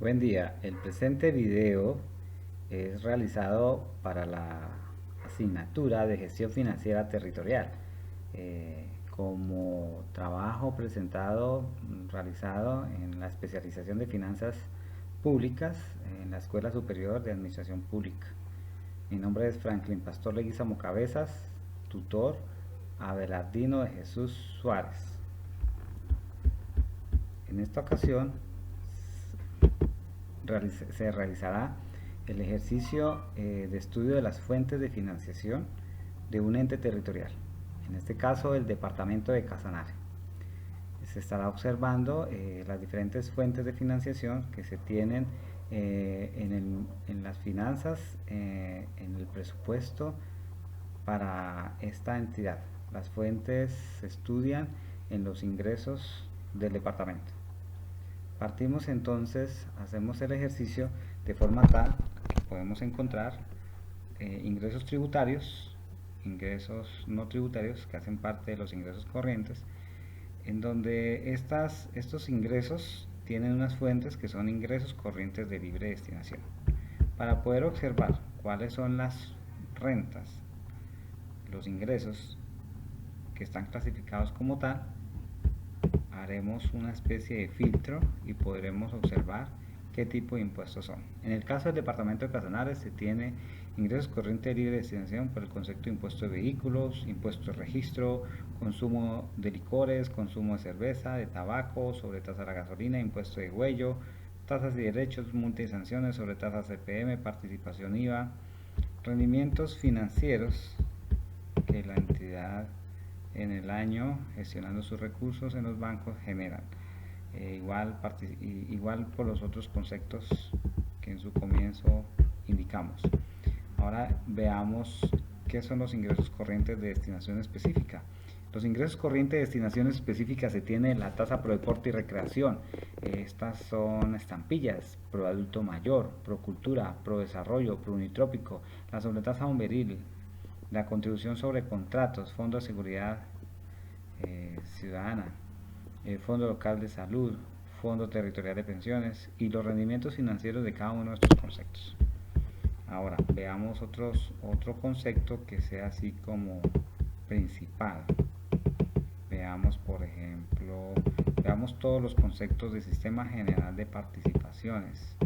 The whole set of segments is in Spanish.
Buen día, el presente video es realizado para la asignatura de gestión financiera territorial como trabajo realizado en la especialización de finanzas públicas en la Escuela Superior de Administración Pública. Mi nombre es Franklin Pastor Leguizamo Cabezas, tutor Abelardino de Jesús Suárez. En esta ocasión se realizará el ejercicio de estudio de las fuentes de financiación de un ente territorial, en este caso el departamento de Casanare. Se estará observando las diferentes fuentes de financiación que se tienen en las finanzas, en el presupuesto para esta entidad. Las fuentes se estudian en los ingresos del departamento. Partimos entonces, hacemos el ejercicio de forma tal que podemos encontrar ingresos tributarios, ingresos no tributarios que hacen parte de los ingresos corrientes, en donde estos ingresos tienen unas fuentes que son ingresos corrientes de libre destinación. Para poder observar cuáles son las rentas, los ingresos que están clasificados como tal, haremos una especie de filtro y podremos observar qué tipo de impuestos son. En el caso del departamento de Casanare se tiene ingresos corrientes de libre destinación por el concepto de impuesto de vehículos, impuesto de registro, consumo de licores, consumo de cerveza, de tabaco, sobre tasa de la gasolina, impuesto de huello, tasas y derechos, multas y sanciones sobre tasas CPM, participación IVA, rendimientos financieros que la entidad en el año gestionando sus recursos en los bancos generan. Igual por los otros conceptos que en su comienzo indicamos. Ahora veamos qué son los ingresos corrientes de destinación específica. Los ingresos corrientes de destinación específica se tiene la tasa pro deporte y recreación. Estas son estampillas, pro adulto mayor, pro cultura, pro desarrollo, pro unitrópico, la sobretasa bomberil, la contribución sobre contratos, fondo de seguridad ciudadana, el fondo local de salud, fondo territorial de pensiones y los rendimientos financieros de cada uno de estos conceptos. Ahora veamos otro concepto que sea así como principal. Veamos, por ejemplo, veamos todos los conceptos del sistema general de participaciones.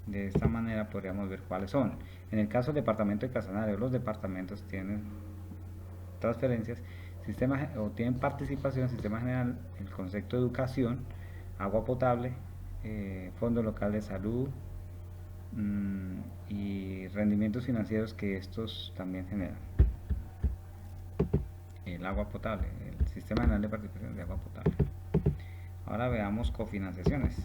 De esta manera podríamos ver cuáles son. En el caso del departamento de Casanare, los departamentos tienen transferencias, o tienen participación, sistema general, el concepto de educación, agua potable, fondo local de salud y rendimientos financieros que estos también generan. El agua potable, el sistema general de participación de agua potable. Ahora veamos cofinanciaciones.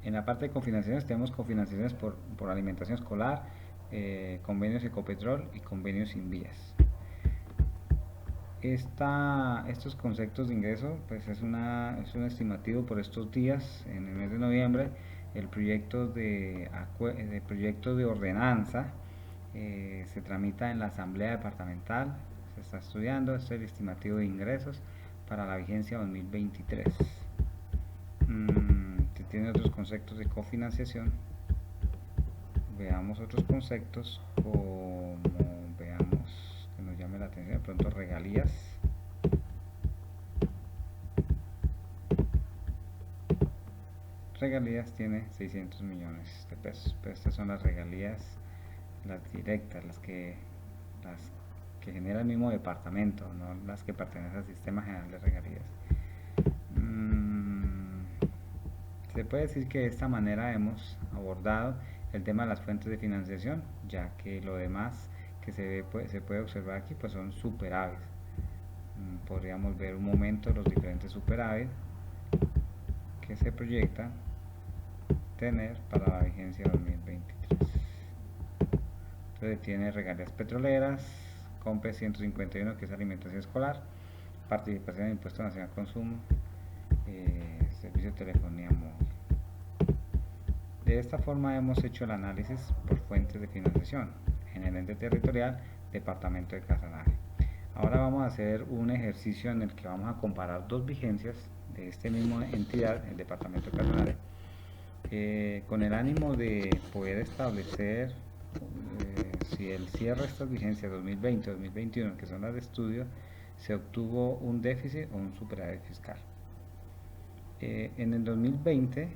En la parte de cofinanciaciones tenemos cofinanciaciones por alimentación escolar, convenios Ecopetrol y convenios Invías. Estos conceptos de ingreso pues es un estimativo por estos días. En el mes de noviembre el proyecto de ordenanza se tramita en la asamblea departamental, se está estudiando. Este es el estimativo de ingresos para la vigencia 2023. Se tienen otros conceptos de cofinanciación. Veamos otros conceptos como, veamos, que nos llame la atención, de pronto regalías. Regalías tiene 600 millones de pesos, pero estas son las regalías, las directas, las que genera el mismo departamento, no las que pertenecen al sistema general de regalías. Se puede decir que de esta manera hemos abordado el tema de las fuentes de financiación, ya que lo demás que se puede observar aquí pues son superávit. Podríamos ver un momento los diferentes superávit que se proyectan tener para la vigencia 2023. Entonces tiene regalías petroleras, COMPE 151 que es alimentación escolar, participación en impuesto nacional al consumo, servicio de telefonía móvil. De esta forma hemos hecho el análisis por fuentes de financiación en el ente territorial departamento de Casanare. Ahora vamos a hacer un ejercicio en el que vamos a comparar dos vigencias de esta misma entidad, el Departamento de Casanare, con el ánimo de poder establecer si el cierre de estas vigencias 2020-2021, que son las de estudio, se obtuvo un déficit o un superávit fiscal. En el 2020,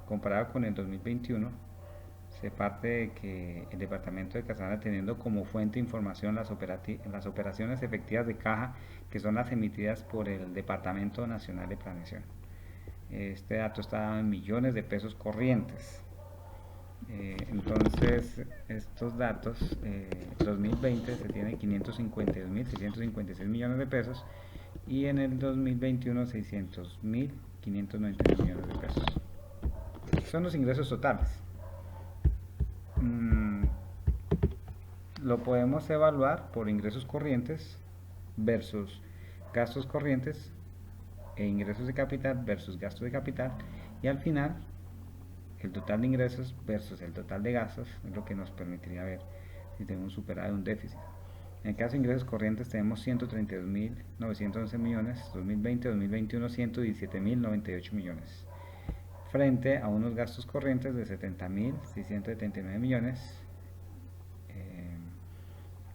comparado con el 2021, se parte de que el Departamento de Casanare, teniendo como fuente de información las operaciones efectivas de caja, que son las emitidas por el Departamento Nacional de Planeación. Este dato está dado en millones de pesos corrientes. Entonces, estos datos, 2020 se tiene 552.656 millones de pesos y en el 2021 600.590 millones de pesos. Son los ingresos totales. Lo podemos evaluar por ingresos corrientes versus gastos corrientes e ingresos de capital versus gastos de capital, y al final el total de ingresos versus el total de gastos es lo que nos permitiría ver si tenemos un superávit o un déficit. En el caso de ingresos corrientes tenemos 132.911 millones, 2020-2021 117.098 millones, frente a unos gastos corrientes de 70.679 millones,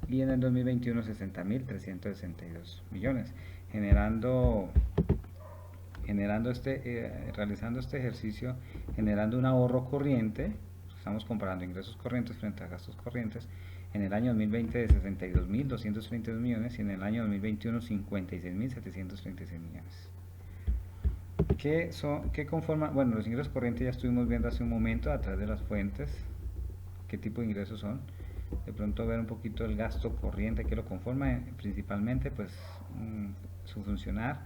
y en el 2021 60.362 millones, realizando este ejercicio, generando un ahorro corriente. Estamos comparando ingresos corrientes frente a gastos corrientes en el año 2020 de 62.232 millones y en el año 2021 56.736 millones. ¿Qué conforman? Bueno, los ingresos corrientes ya estuvimos viendo hace un momento a través de las fuentes qué tipo de ingresos son. De pronto ver un poquito el gasto corriente que lo conforma, principalmente pues su funcionar,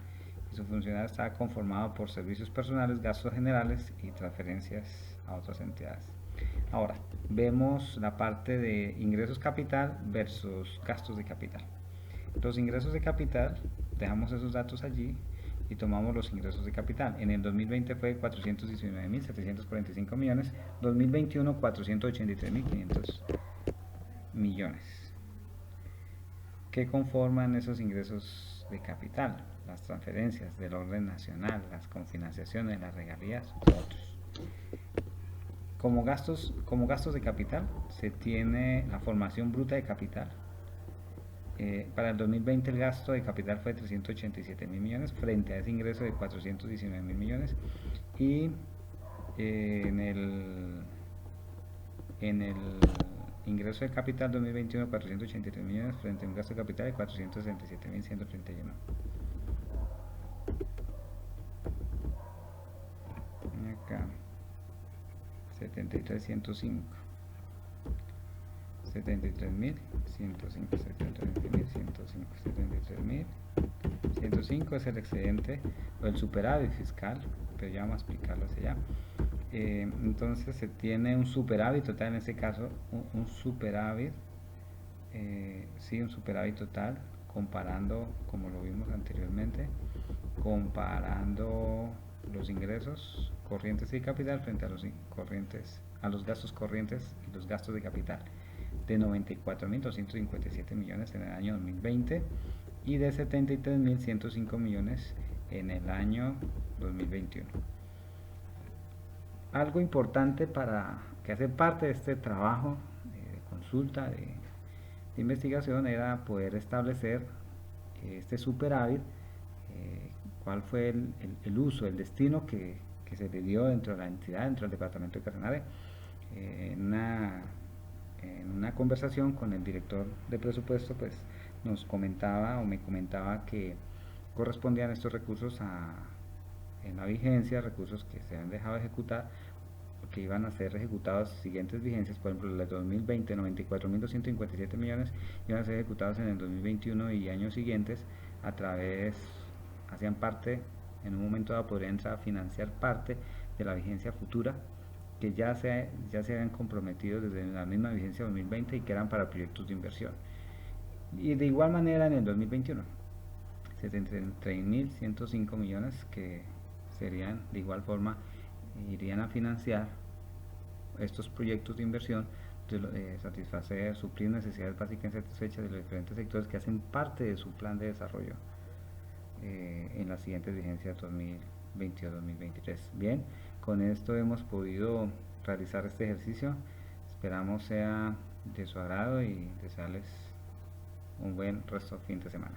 y su funcionar está conformado por servicios personales, gastos generales y transferencias a otras entidades. Ahora vemos la parte de ingresos capital versus gastos de capital. Los ingresos de capital, dejamos esos datos allí y tomamos los ingresos de capital. En el 2020 fue 419.745 millones, 2021 483.500 millones. ¿Qué conforman esos ingresos de capital? Las transferencias del orden nacional, las confinanciaciones, las regalías, entre otros. Como gastos de capital se tiene la formación bruta de capital. Para el 2020 el gasto de capital fue de 387.000 millones frente a ese ingreso de 419.000 millones, y en el ingreso de capital 2021 483 millones frente a un gasto de capital de 467.131. Acá 73.105, 73.105, 73.105 es el excedente o el superávit fiscal, pero ya vamos a explicarlo hacia allá. Entonces se tiene un superávit total, en este caso un superávit, sí, un superávit total, comparando, como lo vimos anteriormente, comparando los ingresos corrientes y capital frente a los gastos corrientes y los gastos de capital, de 94.257 millones en el año 2020 y de 73.105 millones en el año 2021. Algo importante para que hace parte de este trabajo de consulta, de investigación, era poder establecer este superávit, cuál fue el uso, el destino que se le dio dentro de la entidad, dentro del Departamento de Casanare. En una conversación con el director de presupuesto, pues me comentaba que correspondían estos recursos en la vigencia, recursos que se han dejado de ejecutar, que iban a ser ejecutados siguientes vigencias. Por ejemplo, el 2020 94.257 millones iban a ser ejecutados en el 2021 y años siguientes, hacían parte, en un momento dado podrían entrar a financiar parte de la vigencia futura que ya se habían comprometido desde la misma vigencia 2020 y que eran para proyectos de inversión. Y de igual manera en el 2021 73.105 millones que serían de igual forma, irían a financiar estos proyectos de inversión satisfacer, suplir necesidades básicas insatisfechas de los diferentes sectores que hacen parte de su plan de desarrollo en las siguientes vigencias 2022-2023. Bien, con esto hemos podido realizar este ejercicio. Esperamos sea de su agrado y desearles un buen resto de fin de semana.